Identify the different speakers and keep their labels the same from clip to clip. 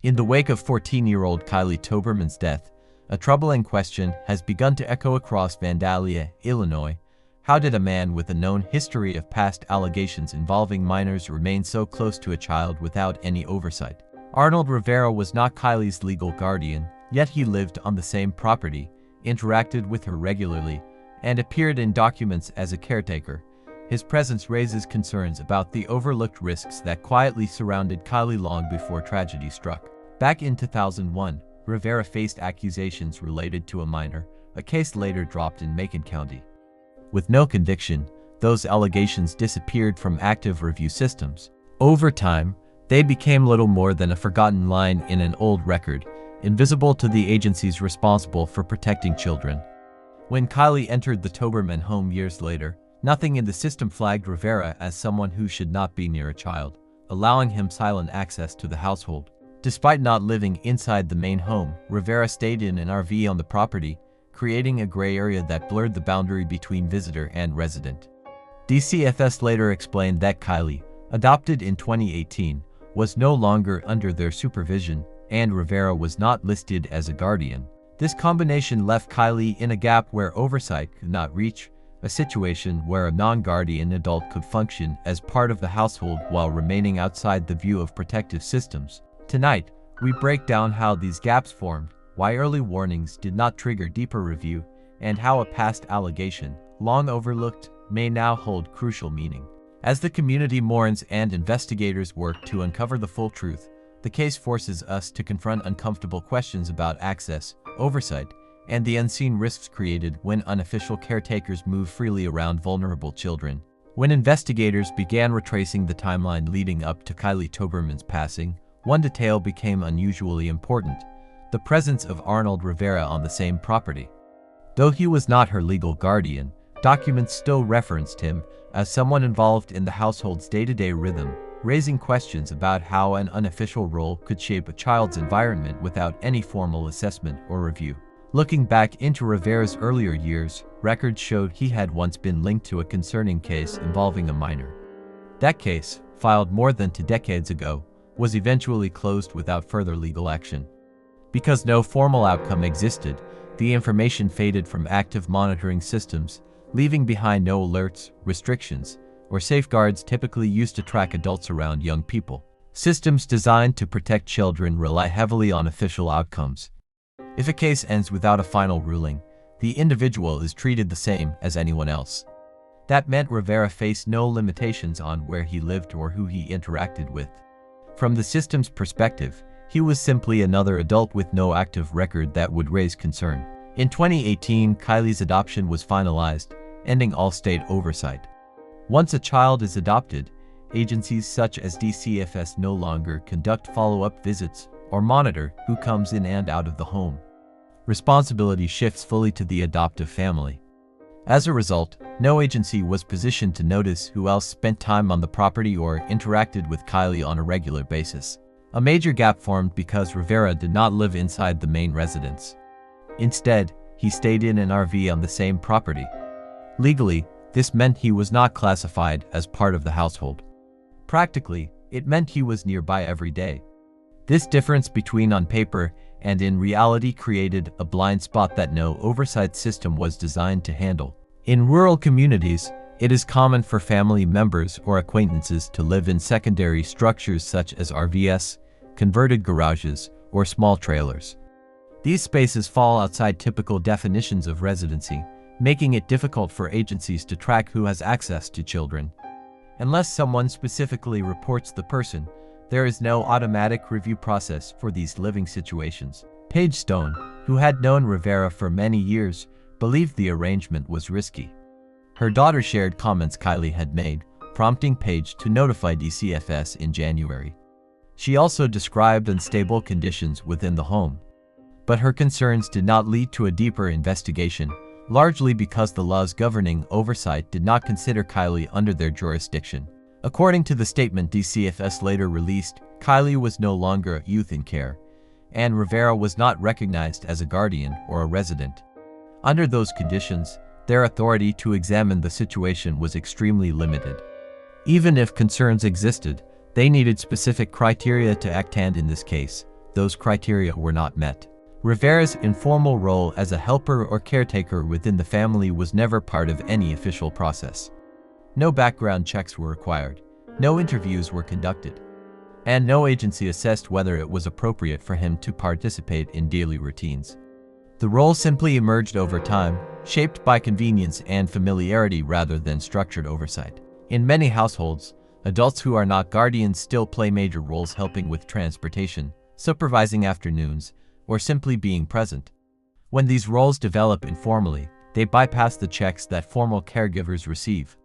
Speaker 1: In the wake of 14-year-old Kylie Toberman's death, a troubling question has begun to echo across Vandalia, Illinois. How did a man with a known history of past allegations involving minors remain so close to a child without any oversight? Arnold Rivera was not Kylie's legal guardian, yet he lived on the same property, interacted with her regularly, and appeared in documents as a caretaker. His presence raises concerns about the overlooked risks that quietly surrounded Kylie long before tragedy struck. Back in 2001, Rivera faced accusations related to a minor, a case later dropped in Macon County. With no conviction, those allegations disappeared from active review systems. Over time, they became little more than a forgotten line in an old record, invisible to the agencies responsible for protecting children. When Kylie entered the Toberman home years later, nothing in the system flagged Rivera as someone who should not be near a child, allowing him silent access to the household. Despite not living inside the main home, Rivera stayed in an RV on the property, creating a gray area that blurred the boundary between visitor and resident. DCFS later explained that Kylie, adopted in 2018, was no longer under their supervision, and Rivera was not listed as a guardian. This combination left Kylie in a gap where oversight could not reach, a situation where a non-guardian adult could function as part of the household while remaining outside the view of protective systems. Tonight, we break down how these gaps formed, why early warnings did not trigger deeper review, and how a past allegation, long overlooked, may now hold crucial meaning. As the community mourns and investigators work to uncover the full truth, the case forces us to confront uncomfortable questions about access, oversight, and the unseen risks created when unofficial caretakers move freely around vulnerable children. When investigators began retracing the timeline leading up to Kylie Toberman's passing, one detail became unusually important: the presence of Arnold Rivera on the same property. Though he was not her legal guardian, documents still referenced him as someone involved in the household's day-to-day rhythm, raising questions about how an unofficial role could shape a child's environment without any formal assessment or review. Looking back into Rivera's earlier years, records showed he had once been linked to a concerning case involving a minor. That case, filed more than 2 decades ago, was eventually closed without further legal action. Because no formal outcome existed, the information faded from active monitoring systems, leaving behind no alerts, restrictions, or safeguards typically used to track adults around young people. Systems designed to protect children rely heavily on official outcomes. If a case ends without a final ruling, the individual is treated the same as anyone else. That meant Rivera faced no limitations on where he lived or who he interacted with. From the system's perspective, he was simply another adult with no active record that would raise concern. In 2018, Kylie's adoption was finalized, ending all state oversight. Once a child is adopted, agencies such as DCFS no longer conduct follow-up visits or monitor who comes in and out of the home. Responsibility shifts fully to the adoptive family. As a result, no agency was positioned to notice who else spent time on the property or interacted with Kylie on a regular basis. A major gap formed because Rivera did not live inside the main residence. Instead, he stayed in an RV on the same property. Legally, this meant he was not classified as part of the household. Practically, it meant he was nearby every day. This difference between on paper and in reality created a blind spot that no oversight system was designed to handle. In rural communities, it is common for family members or acquaintances to live in secondary structures such as RVs, converted garages, or small trailers. These spaces fall outside typical definitions of residency, making it difficult for agencies to track who has access to children. Unless someone specifically reports the person, there is no automatic review process for these living situations. Paige Stone, who had known Rivera for many years, believed the arrangement was risky. Her daughter shared comments Kylie had made, prompting Paige to notify DCFS in January. She also described unstable conditions within the home. But her concerns did not lead to a deeper investigation, largely because the laws governing oversight did not consider Kylie under their jurisdiction. According to the statement DCFS later released, Kylie was no longer a youth in care, and Rivera was not recognized as a guardian or a resident. Under those conditions, their authority to examine the situation was extremely limited. Even if concerns existed, they needed specific criteria to act, and in this case, those criteria were not met. Rivera's informal role as a helper or caretaker within the family was never part of any official process. No background checks were required, no interviews were conducted, and no agency assessed whether it was appropriate for him to participate in daily routines. The role simply emerged over time, shaped by convenience and familiarity rather than structured oversight. In many households, adults who are not guardians still play major roles, helping with transportation, supervising afternoons, or simply being present. When these roles develop informally, they bypass the checks that formal caregivers receive.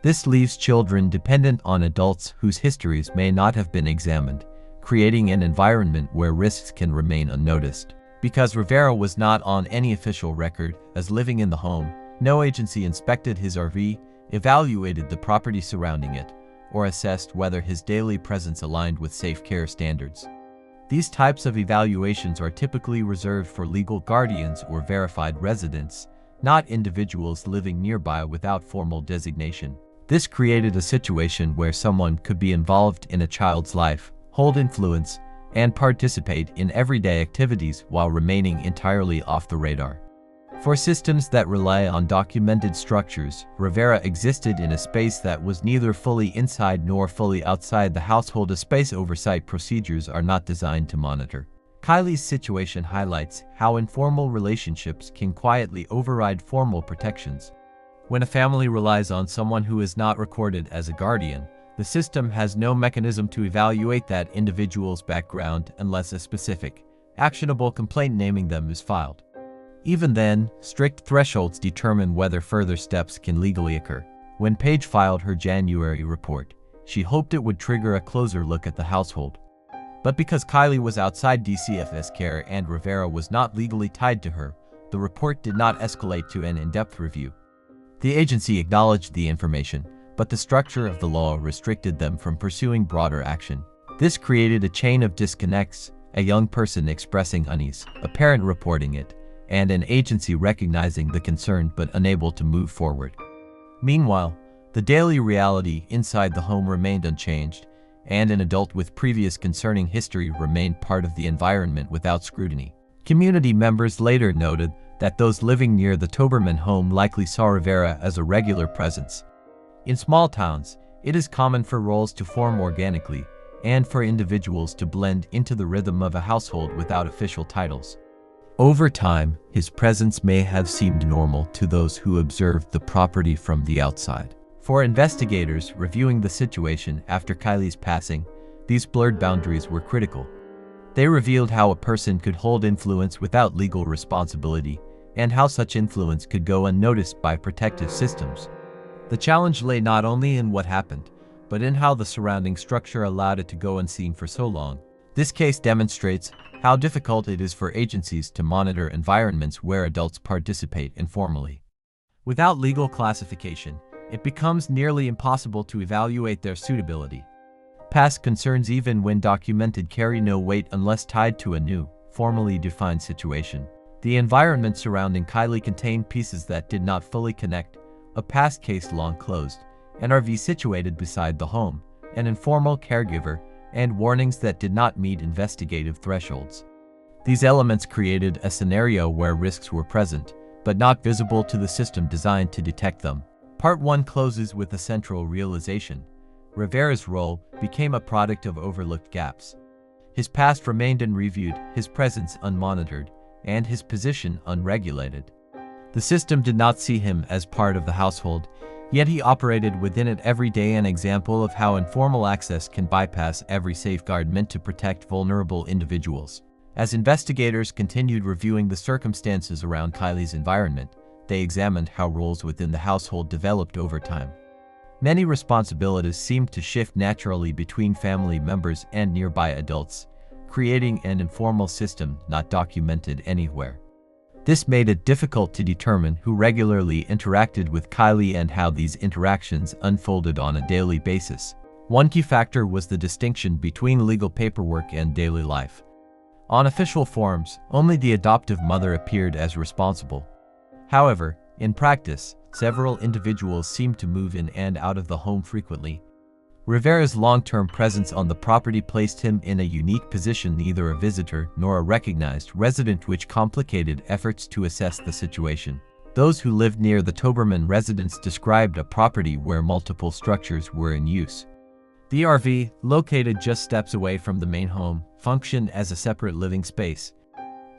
Speaker 1: This leaves children dependent on adults whose histories may not have been examined, creating an environment where risks can remain unnoticed. Because Rivera was not on any official record as living in the home, no agency inspected his RV, evaluated the property surrounding it, or assessed whether his daily presence aligned with safe care standards. These types of evaluations are typically reserved for legal guardians or verified residents, not individuals living nearby without formal designation. This created a situation where someone could be involved in a child's life, hold influence, and participate in everyday activities while remaining entirely off the radar. For systems that rely on documented structures, Rivera existed in a space that was neither fully inside nor fully outside the household. A space oversight procedures are not designed to monitor. Kylie's situation highlights how informal relationships can quietly override formal protections. When a family relies on someone who is not recorded as a guardian, the system has no mechanism to evaluate that individual's background unless a specific, actionable complaint naming them is filed. Even then, strict thresholds determine whether further steps can legally occur. When Paige filed her January report, she hoped it would trigger a closer look at the household. But because Kylie was outside DCFS care and Rivera was not legally tied to her, the report did not escalate to an in-depth review. The agency acknowledged the information, but the structure of the law restricted them from pursuing broader action. This created a chain of disconnects, a young person expressing unease, a parent reporting it, and an agency recognizing the concern but unable to move forward. Meanwhile, the daily reality inside the home remained unchanged, and an adult with previous concerning history remained part of the environment without scrutiny. Community members later noted that those living near the Toberman home likely saw Rivera as a regular presence. In small towns, it is common for roles to form organically, and for individuals to blend into the rhythm of a household without official titles. Over time, his presence may have seemed normal to those who observed the property from the outside. For investigators reviewing the situation after Kylie's passing, these blurred boundaries were critical. They revealed how a person could hold influence without legal responsibility, and how such influence could go unnoticed by protective systems. The challenge lay not only in what happened, but in how the surrounding structure allowed it to go unseen for so long. This case demonstrates how difficult it is for agencies to monitor environments where adults participate informally. Without legal classification, it becomes nearly impossible to evaluate their suitability. Past concerns, even when documented, carry no weight unless tied to a new, formally defined situation. The environment surrounding Kylie contained pieces that did not fully connect: a past case long closed, an RV situated beside the home, an informal caregiver, and warnings that did not meet investigative thresholds. These elements created a scenario where risks were present, but not visible to the system designed to detect them. Part 1 closes with a central realization. Rivera's role became a product of overlooked gaps. His past remained unreviewed, his presence unmonitored, and his position unregulated. The system did not see him as part of the household, yet he operated within it every day, an example of how informal access can bypass every safeguard meant to protect vulnerable individuals. As investigators continued reviewing the circumstances around Kylie's environment, they examined how roles within the household developed over time. Many responsibilities seemed to shift naturally between family members and nearby adults, creating an informal system not documented anywhere. This made it difficult to determine who regularly interacted with Kylie and how these interactions unfolded on a daily basis. One key factor was the distinction between legal paperwork and daily life. On official forms, only the adoptive mother appeared as responsible. However, in practice, several individuals seemed to move in and out of the home frequently. Rivera's long-term presence on the property placed him in a unique position, neither a visitor nor a recognized resident, which complicated efforts to assess the situation. Those who lived near the Toberman residence described a property where multiple structures were in use. The RV, located just steps away from the main home, functioned as a separate living space.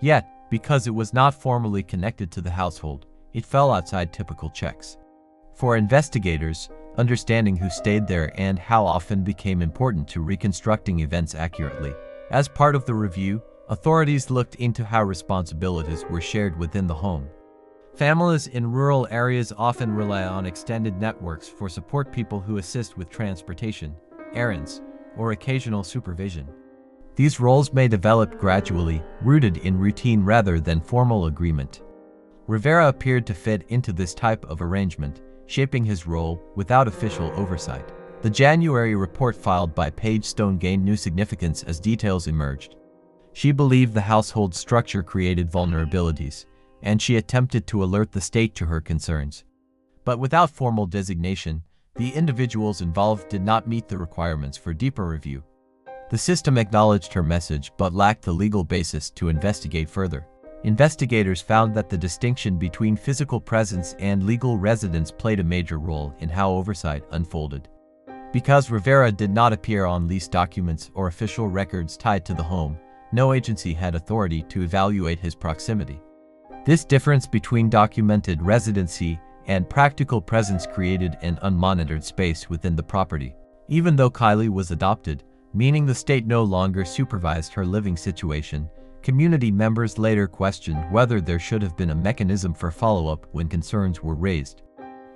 Speaker 1: Yet, because it was not formally connected to the household, it fell outside typical checks. For investigators, understanding who stayed there and how often became important to reconstructing events accurately. As part of the review, authorities looked into how responsibilities were shared within the home. Families in rural areas often rely on extended networks for support people who assist with transportation, errands, or occasional supervision. These roles may develop gradually, rooted in routine rather than formal agreement. Rivera appeared to fit into this type of arrangement, shaping his role without official oversight. The January report filed by Paige Stone gained new significance as details emerged. She believed the household structure created vulnerabilities, and she attempted to alert the state to her concerns. But without formal designation, the individuals involved did not meet the requirements for deeper review. The system acknowledged her message but lacked the legal basis to investigate further. Investigators found that the distinction between physical presence and legal residence played a major role in how oversight unfolded. Because Rivera did not appear on lease documents or official records tied to the home, no agency had authority to evaluate his proximity. This difference between documented residency and practical presence created an unmonitored space within the property. Even though Kylie was adopted, meaning the state no longer supervised her living situation, community members later questioned whether there should have been a mechanism for follow-up when concerns were raised.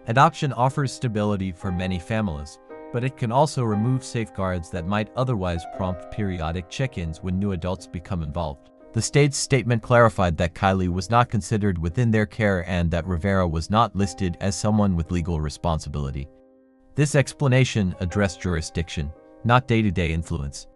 Speaker 1: Adoption offers stability for many families, but it can also remove safeguards that might otherwise prompt periodic check-ins when new adults become involved. The state's statement clarified that Kylie was not considered within their care and that Rivera was not listed as someone with legal responsibility. This explanation addressed jurisdiction, not day-to-day influence.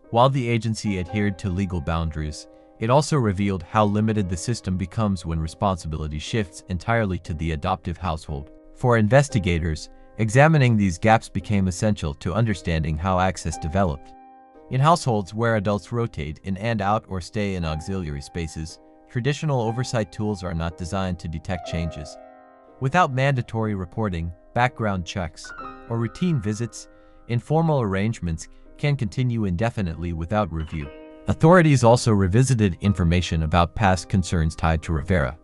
Speaker 1: While the agency adhered to legal boundaries, it also revealed how limited the system becomes when responsibility shifts entirely to the adoptive household. For investigators, examining these gaps became essential to understanding how access developed. In households where adults rotate in and out or stay in auxiliary spaces, traditional oversight tools are not designed to detect changes. Without mandatory reporting, background checks, or routine visits, informal arrangements can continue indefinitely without review. Authorities also revisited information about past concerns tied to Rivera.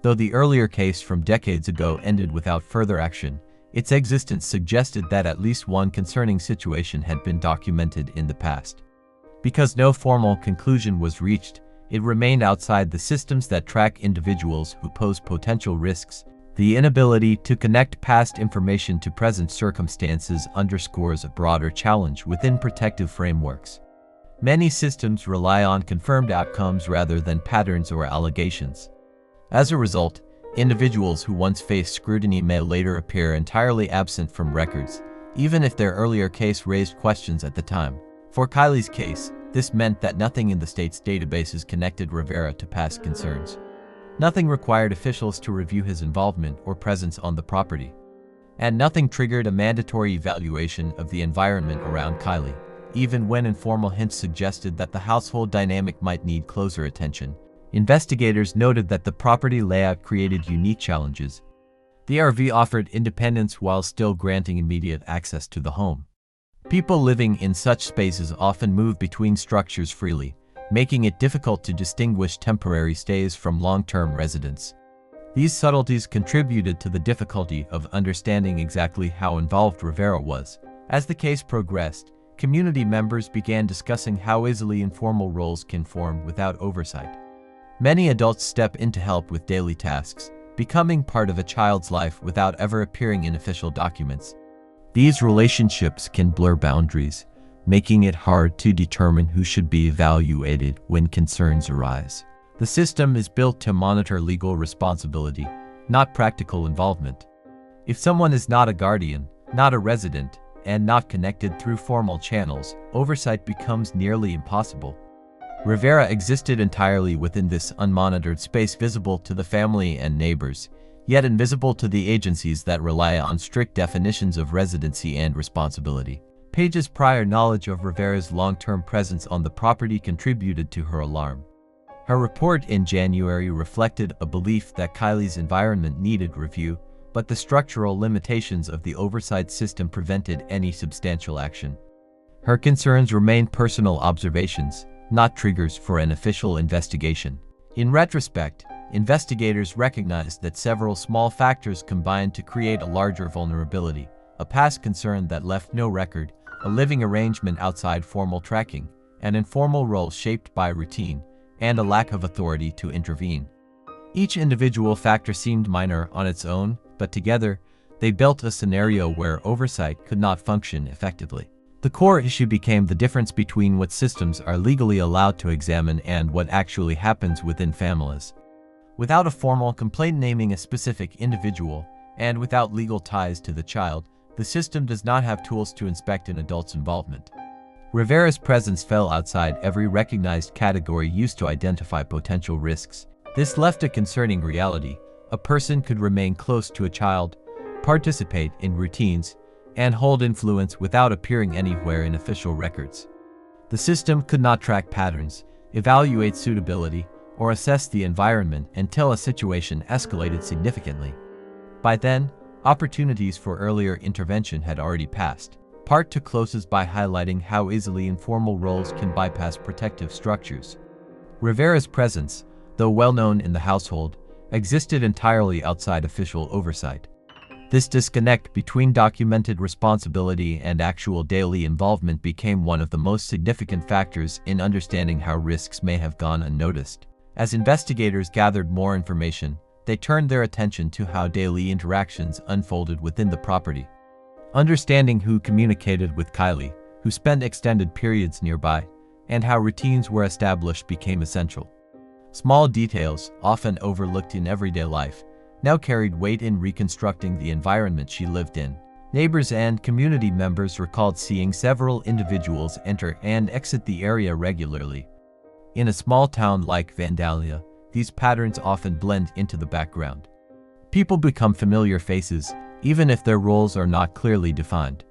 Speaker 1: Though the earlier case from decades ago ended without further action, its existence suggested that at least one concerning situation had been documented in the past. Because no formal conclusion was reached, it remained outside the systems that track individuals who pose potential risks. The inability to connect past information to present circumstances underscores a broader challenge within protective frameworks. Many systems rely on confirmed outcomes rather than patterns or allegations. As a result, individuals who once faced scrutiny may later appear entirely absent from records, even if their earlier case raised questions at the time. For Kylie's case, this meant that nothing in the state's databases connected Rivera to past concerns. Nothing required officials to review his involvement or presence on the property. And nothing triggered a mandatory evaluation of the environment around Kylie, even when informal hints suggested that the household dynamic might need closer attention. Investigators noted that the property layout created unique challenges. The RV offered independence while still granting immediate access to the home. People living in such spaces often move between structures freely, making it difficult to distinguish temporary stays from long-term residents. These subtleties contributed to the difficulty of understanding exactly how involved Rivera was. As the case progressed, community members began discussing how easily informal roles can form without oversight. Many adults step in to help with daily tasks, becoming part of a child's life without ever appearing in official documents. These relationships can blur boundaries, making it hard to determine who should be evaluated when concerns arise. The system is built to monitor legal responsibility, not practical involvement. If someone is not a guardian, not a resident, and not connected through formal channels, oversight becomes nearly impossible. Rivera existed entirely within this unmonitored space, visible to the family and neighbors, yet invisible to the agencies that rely on strict definitions of residency and responsibility. Paige's prior knowledge of Rivera's long-term presence on the property contributed to her alarm. Her report in January reflected a belief that Kylie's environment needed review, but the structural limitations of the oversight system prevented any substantial action. Her concerns remain personal observations, not triggers for an official investigation. In retrospect, investigators recognized that several small factors combined to create a larger vulnerability: a past concern that left no record, a living arrangement outside formal tracking, an informal role shaped by routine, and a lack of authority to intervene. Each individual factor seemed minor on its own, but together, they built a scenario where oversight could not function effectively. The core issue became the difference between what systems are legally allowed to examine and what actually happens within families. Without a formal complaint naming a specific individual, and without legal ties to the child, the system does not have tools to inspect an adult's involvement. Rivera's presence fell outside every recognized category used to identify potential risks. This left a concerning reality: a person could remain close to a child, participate in routines, and hold influence without appearing anywhere in official records. The system could not track patterns, evaluate suitability, or assess the environment until a situation escalated significantly. By then, opportunities for earlier intervention had already passed. Part 2 closes by highlighting how easily informal roles can bypass protective structures. Rivera's presence, though well known in the household, existed entirely outside official oversight. This disconnect between documented responsibility and actual daily involvement became one of the most significant factors in understanding how risks may have gone unnoticed. As investigators gathered more information, they turned their attention to how daily interactions unfolded within the property. Understanding who communicated with Kylie, who spent extended periods nearby, and how routines were established became essential. Small details, often overlooked in everyday life, now carried weight in reconstructing the environment she lived in. Neighbors and community members recalled seeing several individuals enter and exit the area regularly. In a small town like Vandalia, these patterns often blend into the background. People become familiar faces, even if their roles are not clearly defined.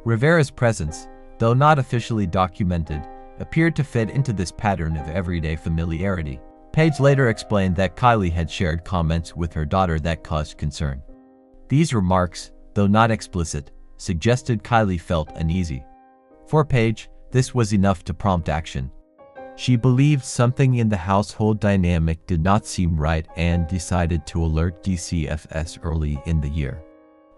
Speaker 1: Rivera's presence, though not officially documented, appeared to fit into this pattern of everyday familiarity. Paige later explained that Kylie had shared comments with her daughter that caused concern. These remarks, though not explicit, suggested Kylie felt uneasy. For Paige, this was enough to prompt action. She believed something in the household dynamic did not seem right and decided to alert DCFS early in the year.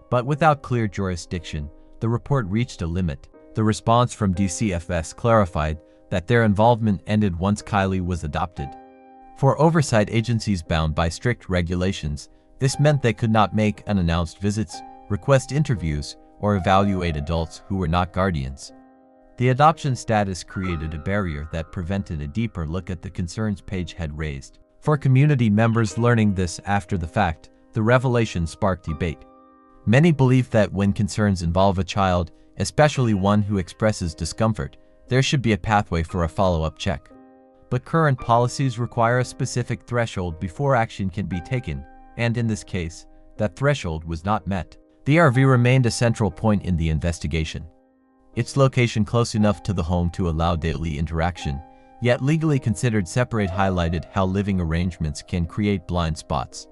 Speaker 1: But without clear jurisdiction, the report reached a limit. The response from DCFS clarified that their involvement ended once Kylie was adopted. For oversight agencies bound by strict regulations, this meant they could not make unannounced visits, request interviews, or evaluate adults who were not guardians. The adoption status created a barrier that prevented a deeper look at the concerns Paige had raised. For community members learning this after the fact, the revelation sparked debate. Many believe that when concerns involve a child, especially one who expresses discomfort, there should be a pathway for a follow-up check. But current policies require a specific threshold before action can be taken, and in this case, that threshold was not met. The RV remained a central point in the investigation. Its location close enough to the home to allow daily interaction, yet legally considered separate, highlighted how living arrangements can create blind spots.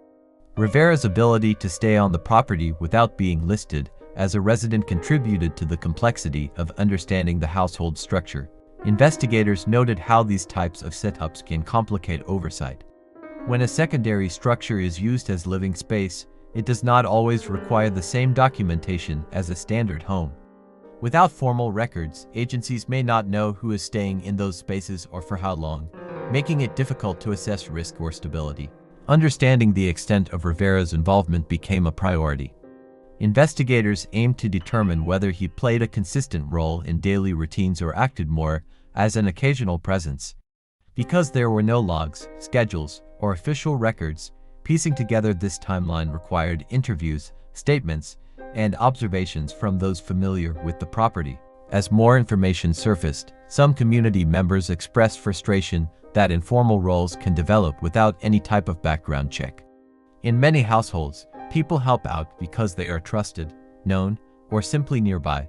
Speaker 1: Rivera's ability to stay on the property without being listed as a resident contributed to the complexity of understanding the household structure. Investigators noted how these types of setups can complicate oversight. When a secondary structure is used as living space, it does not always require the same documentation as a standard home. Without formal records, agencies may not know who is staying in those spaces or for how long, making it difficult to assess risk or stability. Understanding the extent of Rivera's involvement became a priority. Investigators aimed to determine whether he played a consistent role in daily routines or acted more as an occasional presence. Because there were no logs, schedules, or official records, piecing together this timeline required interviews, statements, and observations from those familiar with the property. As more information surfaced, some community members expressed frustration that informal roles can develop without any type of background check. In many households, people help out because they are trusted, known, or simply nearby.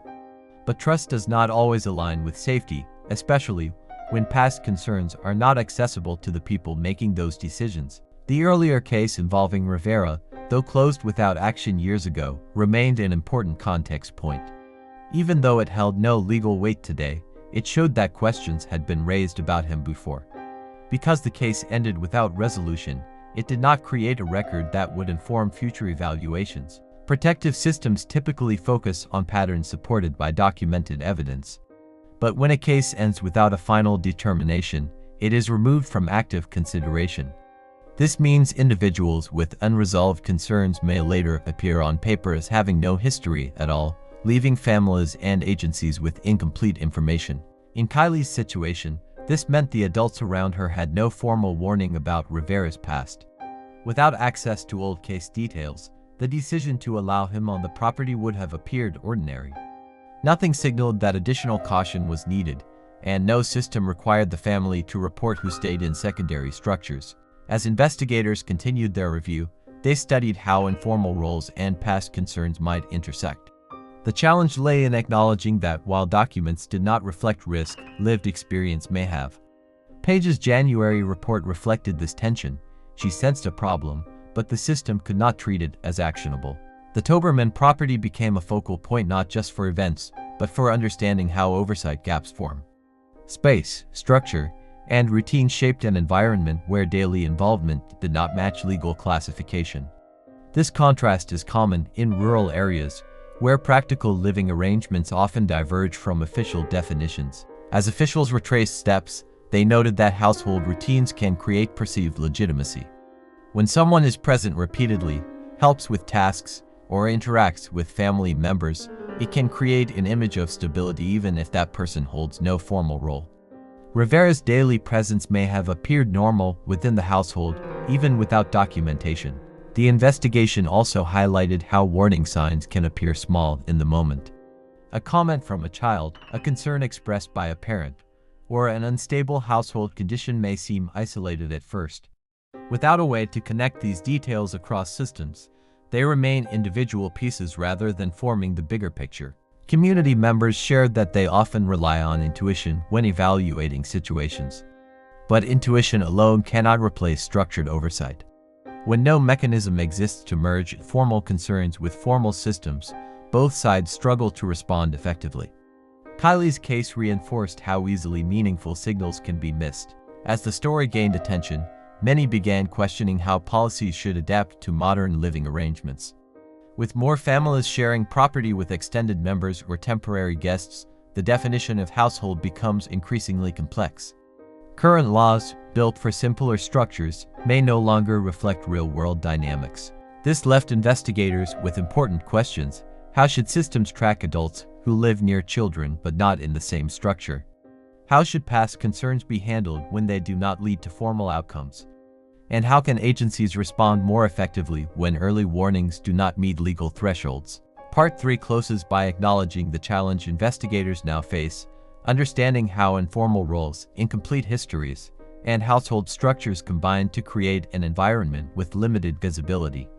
Speaker 1: But trust does not always align with safety, especially when past concerns are not accessible to the people making those decisions. The earlier case involving Rivera, though closed without action years ago, remained an important context point. Even though it held no legal weight today, it showed that questions had been raised about him before. Because the case ended without resolution, it did not create a record that would inform future evaluations. Protective systems typically focus on patterns supported by documented evidence. But when a case ends without a final determination, it is removed from active consideration. This means individuals with unresolved concerns may later appear on paper as having no history at all, leaving families and agencies with incomplete information. In Kylie's situation, this meant the adults around her had no formal warning about Rivera's past. Without access to old case details, the decision to allow him on the property would have appeared ordinary. Nothing signaled that additional caution was needed, and no system required the family to report who stayed in secondary structures. As investigators continued their review, they studied how informal roles and past concerns might intersect. The challenge lay in acknowledging that while documents did not reflect risk, lived experience may have. Paige's January report reflected this tension. She sensed a problem, but the system could not treat it as actionable. The Toberman property became a focal point not just for events, but for understanding how oversight gaps form. Space, structure, and routine shaped an environment where daily involvement did not match legal classification. This contrast is common in rural areas, where practical living arrangements often diverge from official definitions. As officials retraced steps, they noted that household routines can create perceived legitimacy. When someone is present repeatedly, helps with tasks, or interacts with family members, it can create an image of stability even if that person holds no formal role. Rivera's daily presence may have appeared normal within the household, even without documentation. The investigation also highlighted how warning signs can appear small in the moment. A comment from a child, a concern expressed by a parent, or an unstable household condition may seem isolated at first. Without a way to connect these details across systems, they remain individual pieces rather than forming the bigger picture. Community members shared that they often rely on intuition when evaluating situations. But intuition alone cannot replace structured oversight. When no mechanism exists to merge formal concerns with formal systems, both sides struggle to respond effectively. Kylie's case reinforced how easily meaningful signals can be missed. As the story gained attention, many began questioning how policies should adapt to modern living arrangements. With more families sharing property with extended members or temporary guests, the definition of household becomes increasingly complex. Current laws, built for simpler structures, may no longer reflect real-world dynamics. This left investigators with important questions. How should systems track adults who live near children but not in the same structure? How should past concerns be handled when they do not lead to formal outcomes? And how can agencies respond more effectively when early warnings do not meet legal thresholds? Part 3 closes by acknowledging the challenge investigators now face, understanding how informal roles, incomplete histories, and household structures combine to create an environment with limited visibility.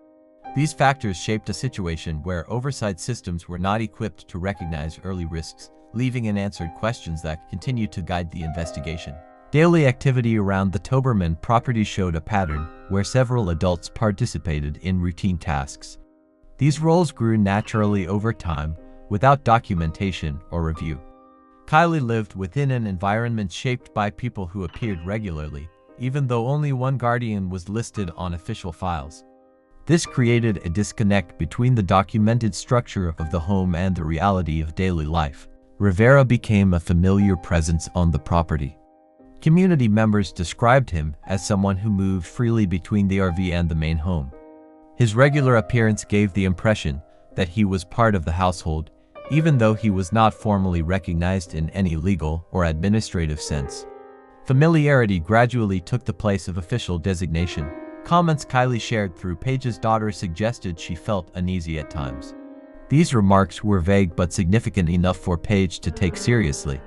Speaker 1: These factors shaped a situation where oversight systems were not equipped to recognize early risks, leaving unanswered questions that continue to guide the investigation. Daily activity around the Toberman property showed a pattern where several adults participated in routine tasks. These roles grew naturally over time, without documentation or review. Kylie lived within an environment shaped by people who appeared regularly, even though only one guardian was listed on official files. This created a disconnect between the documented structure of the home and the reality of daily life. Rivera became a familiar presence on the property. Community members described him as someone who moved freely between the RV and the main home. His regular appearance gave the impression that he was part of the household, even though he was not formally recognized in any legal or administrative sense. Familiarity gradually took the place of official designation. Comments Kylie shared through Paige's daughter suggested she felt uneasy at times. These remarks were vague but significant enough for Paige to take seriously.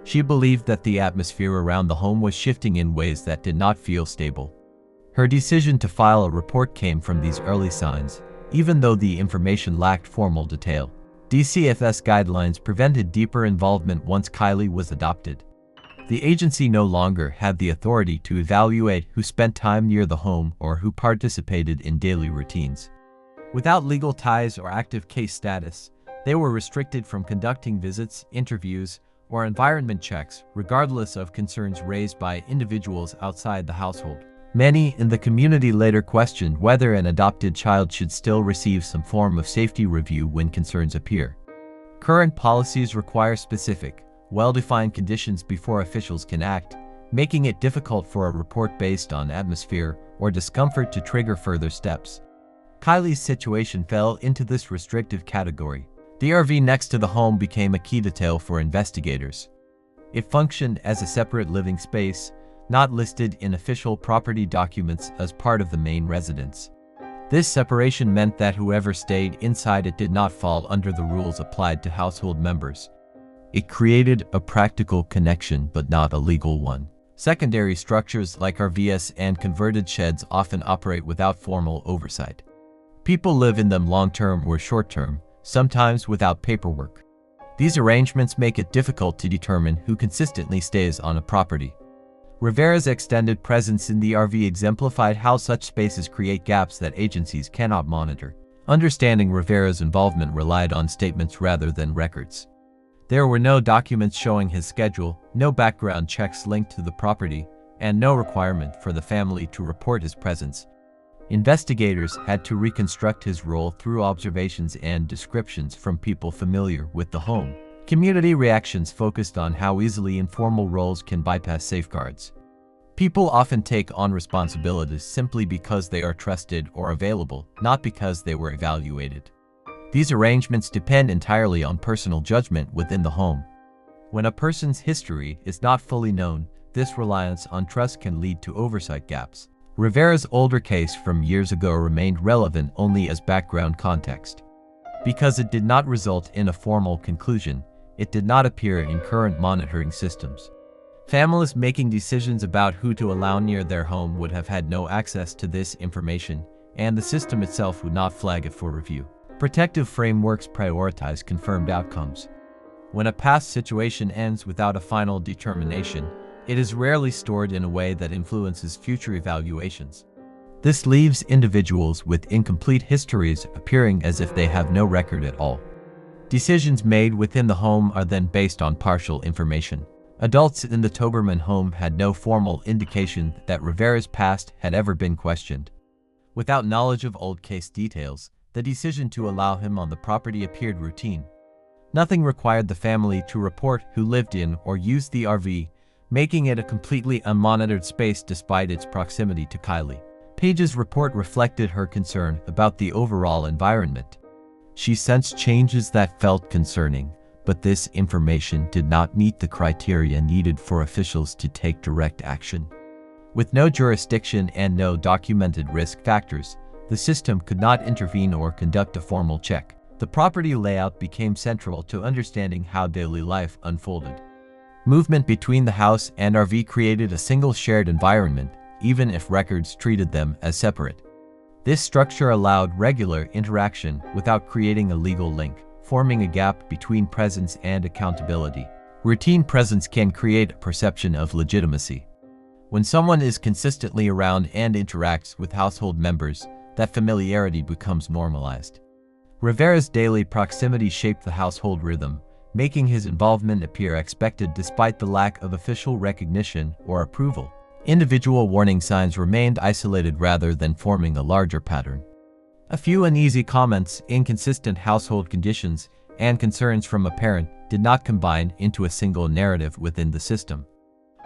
Speaker 1: She believed that the atmosphere around the home was shifting in ways that did not feel stable. Her decision to file a report came from these early signs, even though the information lacked formal detail. DCFS guidelines prevented deeper involvement once Kylie was adopted. The agency no longer had the authority to evaluate who spent time near the home or who participated in daily routines. Without legal ties or active case status, they were restricted from conducting visits, interviews, or environment checks, regardless of concerns raised by individuals outside the household. Many in the community later questioned whether an adopted child should still receive some form of safety review when concerns appear. Current policies require specific, well-defined conditions before officials can act, making it difficult for a report based on atmosphere or discomfort to trigger further steps. Kylie's situation fell into this restrictive category. The RV next to the home became a key detail for investigators. It functioned as a separate living space, not listed in official property documents as part of the main residence. This separation meant that whoever stayed inside it did not fall under the rules applied to household members. It created a practical connection but not a legal one. Secondary structures like RVs and converted sheds often operate without formal oversight. People live in them long-term or short-term, sometimes without paperwork. These arrangements make it difficult to determine who consistently stays on a property. Rivera's extended presence in the RV exemplified how such spaces create gaps that agencies cannot monitor. Understanding Rivera's involvement relied on statements rather than records. There were no documents showing his schedule, no background checks linked to the property, and no requirement for the family to report his presence. Investigators had to reconstruct his role through observations and descriptions from people familiar with the home. Community reactions focused on how easily informal roles can bypass safeguards. People often take on responsibilities simply because they are trusted or available, not because they were evaluated. These arrangements depend entirely on personal judgment within the home. When a person's history is not fully known, this reliance on trust can lead to oversight gaps. Rivera's older case from years ago remained relevant only as background context. Because it did not result in a formal conclusion, it did not appear in current monitoring systems. Families making decisions about who to allow near their home would have had no access to this information, and the system itself would not flag it for review. Protective frameworks prioritize confirmed outcomes. When a past situation ends without a final determination, it is rarely stored in a way that influences future evaluations. This leaves individuals with incomplete histories appearing as if they have no record at all. Decisions made within the home are then based on partial information. Adults in the Toberman home had no formal indication that Rivera's past had ever been questioned. Without knowledge of old case details, the decision to allow him on the property appeared routine. Nothing required the family to report who lived in or used the RV, making it a completely unmonitored space despite its proximity to Kylie. Page's report reflected her concern about the overall environment. She sensed changes that felt concerning, but this information did not meet the criteria needed for officials to take direct action. With no jurisdiction and no documented risk factors, the system could not intervene or conduct a formal check. The property layout became central to understanding how daily life unfolded. Movement between the house and RV created a single shared environment, even if records treated them as separate. This structure allowed regular interaction without creating a legal link, forming a gap between presence and accountability. Routine presence can create a perception of legitimacy. When someone is consistently around and interacts with household members, that familiarity becomes normalized. Rivera's daily proximity shaped the household rhythm, making his involvement appear expected despite the lack of official recognition or approval. Individual warning signs remained isolated rather than forming a larger pattern. A few uneasy comments, inconsistent household conditions, and concerns from a parent did not combine into a single narrative within the system.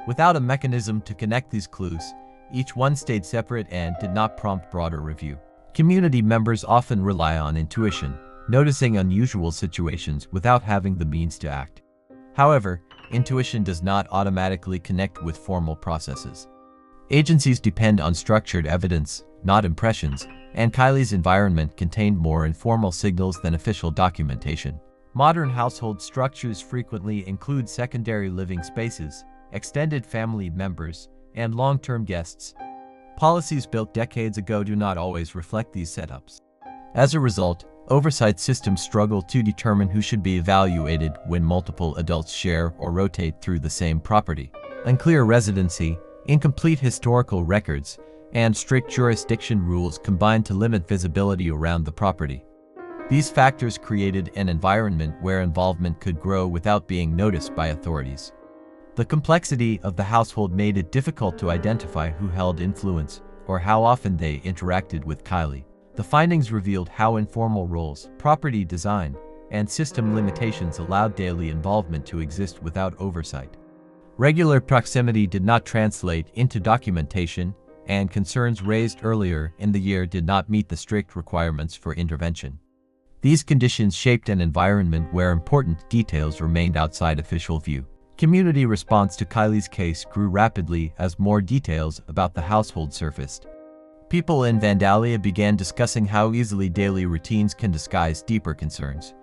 Speaker 1: Without a mechanism to connect these clues, each one stayed separate and did not prompt broader review. Community members often rely on intuition, noticing unusual situations without having the means to act. However, intuition does not automatically connect with formal processes. Agencies depend on structured evidence, not impressions, and Kylie's environment contained more informal signals than official documentation. Modern household structures frequently include secondary living spaces, extended family members, and long-term guests. Policies built decades ago do not always reflect these setups. As a result, Oversight systems struggle to determine who should be evaluated when multiple adults share or rotate through the same property. Unclear residency, incomplete historical records, and strict jurisdiction rules combine to limit visibility around the property. These factors created an environment where involvement could grow without being noticed by authorities. The complexity of the household made it difficult to identify who held influence or how often they interacted with Kylie. The findings revealed how informal roles, property design, and system limitations allowed daily involvement to exist without oversight. Regular proximity did not translate into documentation, and concerns raised earlier in the year did not meet the strict requirements for intervention. These conditions shaped an environment where important details remained outside official view. Community response to Kylie's case grew rapidly as more details about the household surfaced. People in Vandalia began discussing how easily daily routines can disguise deeper concerns.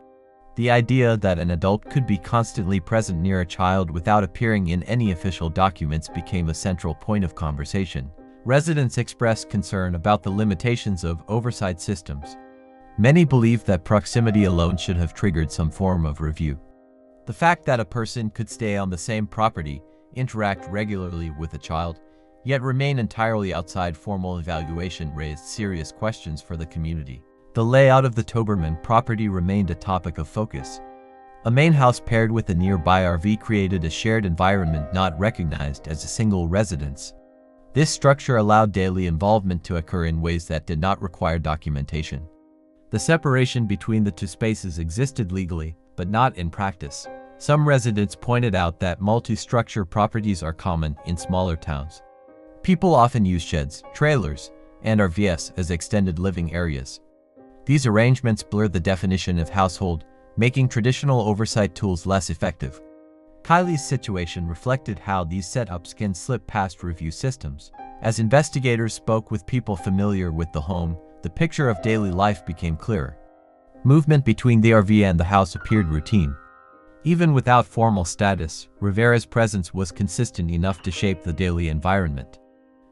Speaker 1: The idea that an adult could be constantly present near a child without appearing in any official documents became a central point of conversation. Residents expressed concern about the limitations of oversight systems. Many believed that proximity alone should have triggered some form of review. The fact that a person could stay on the same property, interact regularly with a child, yet remain entirely outside formal evaluation raised serious questions for the community. The layout of the Toberman property remained a topic of focus. A main house paired with a nearby RV created a shared environment not recognized as a single residence. This structure allowed daily involvement to occur in ways that did not require documentation. The separation between the two spaces existed legally, but not in practice. Some residents pointed out that multi-structure properties are common in smaller towns. People often use sheds, trailers, and RVs as extended living areas. These arrangements blur the definition of household, making traditional oversight tools less effective. Kylie's situation reflected how these setups can slip past review systems. As investigators spoke with people familiar with the home, the picture of daily life became clearer. Movement between the RV and the house appeared routine. Even without formal status, Rivera's presence was consistent enough to shape the daily environment.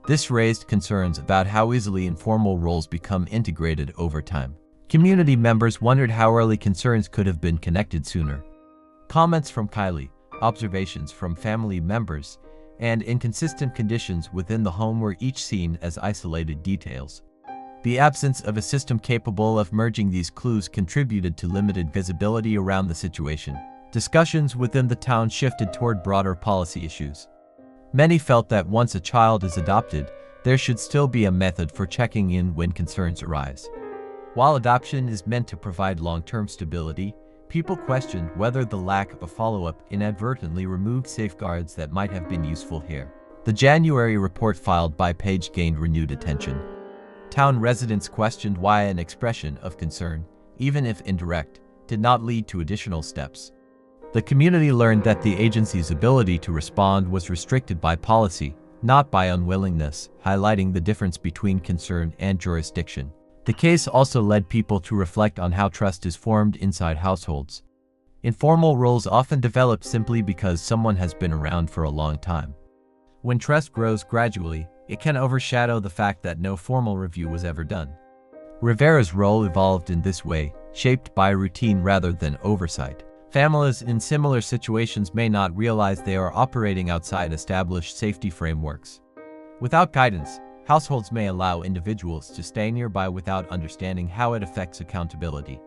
Speaker 1: This raised concerns about how easily informal roles become integrated over time. Community members wondered how early concerns could have been connected sooner. Comments from Kylie, observations from family members, and inconsistent conditions within the home were each seen as isolated details. The absence of a system capable of merging these clues contributed to limited visibility around the situation. Discussions within the town shifted toward broader policy issues. Many felt that once a child is adopted, there should still be a method for checking in when concerns arise. While adoption is meant to provide long-term stability, people questioned whether the lack of follow-up inadvertently removed safeguards that might have been useful here. The January report filed by Page gained renewed attention. Town residents questioned why an expression of concern, even if indirect, did not lead to additional steps. The community learned that the agency's ability to respond was restricted by policy, not by unwillingness, highlighting the difference between concern and jurisdiction. The case also led people to reflect on how trust is formed inside households. Informal roles often develop simply because someone has been around for a long time. When trust grows gradually, it can overshadow the fact that no formal review was ever done. Rivera's role evolved in this way, shaped by routine rather than oversight. Families in similar situations may not realize they are operating outside established safety frameworks. Without guidance, households may allow individuals to stay nearby without understanding how it affects accountability.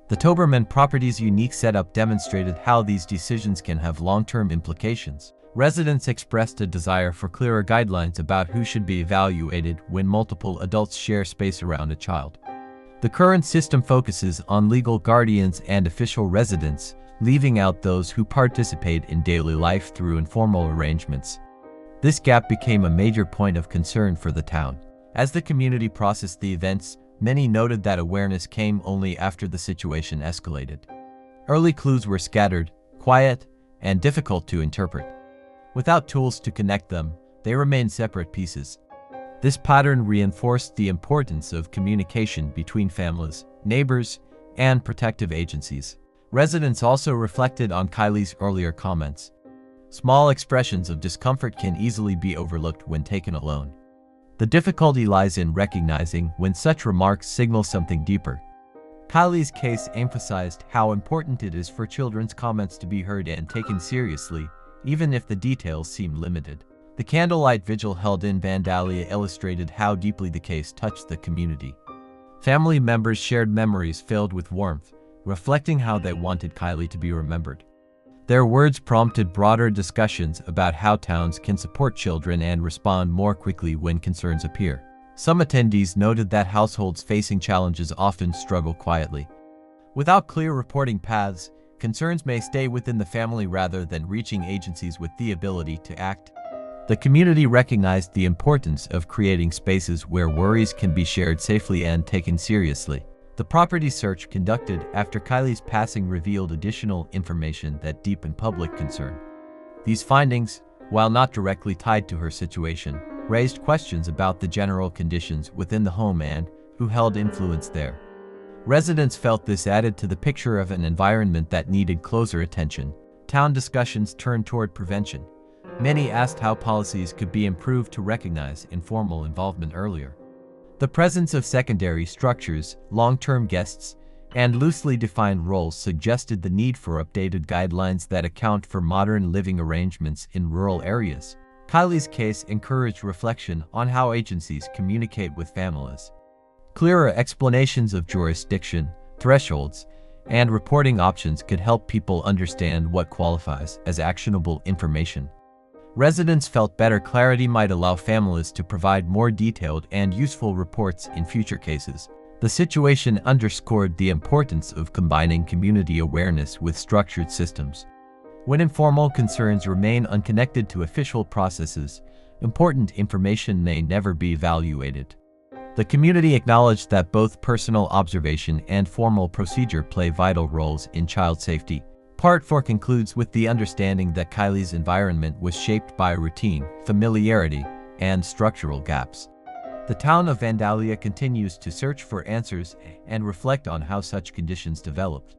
Speaker 1: The Toberman property's unique setup demonstrated how these decisions can have long-term implications. Residents expressed a desire for clearer guidelines about who should be evaluated when multiple adults share space around a child. The current system focuses on legal guardians and official residents, leaving out those who participate in daily life through informal arrangements. This gap became a major point of concern for the town. As the community processed the events, many noted that awareness came only after the situation escalated. Early clues were scattered, quiet, and difficult to interpret. Without tools to connect them, they remained separate pieces. This pattern reinforced the importance of communication between families, neighbors, and protective agencies. Residents also reflected on Kylie's earlier comments. Small expressions of discomfort can easily be overlooked when taken alone. The difficulty lies in recognizing when such remarks signal something deeper. Kylie's case emphasized how important it is for children's comments to be heard and taken seriously, even if the details seem limited. The candlelight vigil held in Vandalia illustrated how deeply the case touched the community. Family members shared memories filled with warmth, reflecting how they wanted Kylie to be remembered. Their words prompted broader discussions about how towns can support children and respond more quickly when concerns appear. Some attendees noted that households facing challenges often struggle quietly. Without clear reporting paths, concerns may stay within the family rather than reaching agencies with the ability to act. The community recognized the importance of creating spaces where worries can be shared safely and taken seriously. The property search conducted after Kylie's passing revealed additional information that deepened public concern. These findings, while not directly tied to her situation, raised questions about the general conditions within the home and who held influence there. Residents felt this added to the picture of an environment that needed closer attention. Town discussions turned toward prevention. Many asked how policies could be improved to recognize informal involvement earlier. The presence of secondary structures, long-term guests, and loosely defined roles suggested the need for updated guidelines that account for modern living arrangements in rural areas. Kylie's case encouraged reflection on how agencies communicate with families. Clearer explanations of jurisdiction, thresholds, and reporting options could help people understand what qualifies as actionable information. Residents felt better clarity might allow families to provide more detailed and useful reports in future cases. The situation underscored the importance of combining community awareness with structured systems. When informal concerns remain unconnected to official processes, important information may never be evaluated. The community acknowledged that both personal observation and formal procedure play vital roles in child safety. Part 4 concludes with the understanding that Kylie's environment was shaped by routine, familiarity, and structural gaps. The town of Vandalia continues to search for answers and reflect on how such conditions developed.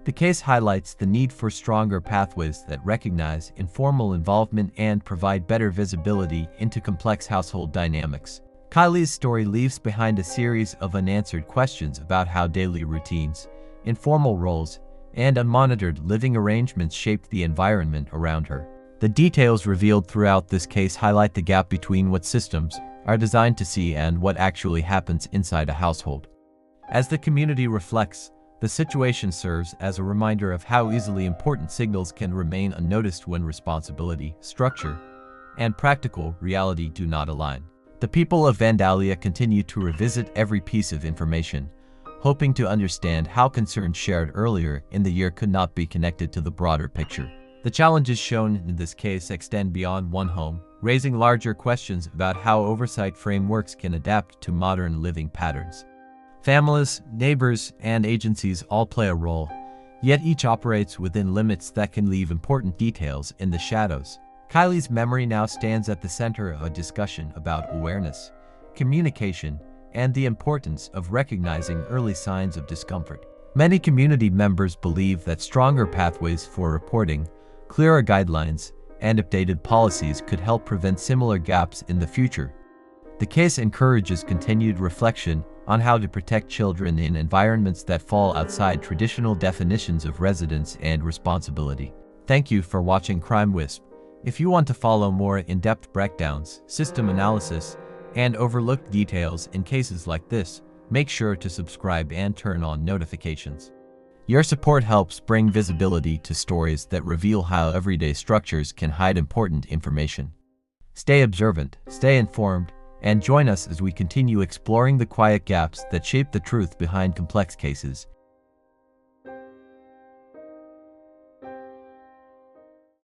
Speaker 1: The case highlights the need for stronger pathways that recognize informal involvement and provide better visibility into complex household dynamics. Kylie's story leaves behind a series of unanswered questions about how daily routines, informal roles, and unmonitored living arrangements shaped the environment around her. The details revealed throughout this case highlight the gap between what systems are designed to see and what actually happens inside a household. As the community reflects, the situation serves as a reminder of how easily important signals can remain unnoticed when responsibility, structure, and practical reality do not align. The people of Vandalia continue to revisit every piece of information, hoping to understand how concerns shared earlier in the year could not be connected to the broader picture. The challenges shown in this case extend beyond one home, raising larger questions about how oversight frameworks can adapt to modern living patterns. Families, neighbors, and agencies all play a role, yet each operates within limits that can leave important details in the shadows. Kylie's memory now stands at the center of a discussion about awareness, communication, and the importance of recognizing early signs of discomfort. Many community members believe that stronger pathways for reporting, clearer guidelines, and updated policies could help prevent similar gaps in the future. The case encourages continued reflection on how to protect children in environments that fall outside traditional definitions of residence and responsibility. Thank you for watching Crime Wisp. If you want to follow more in-depth breakdowns, system analysis, and overlooked details in cases like this, make sure to subscribe and turn on notifications. Your support helps bring visibility to stories that reveal how everyday structures can hide important information. Stay observant, stay informed, and join us as we continue exploring the quiet gaps that shape the truth behind complex cases.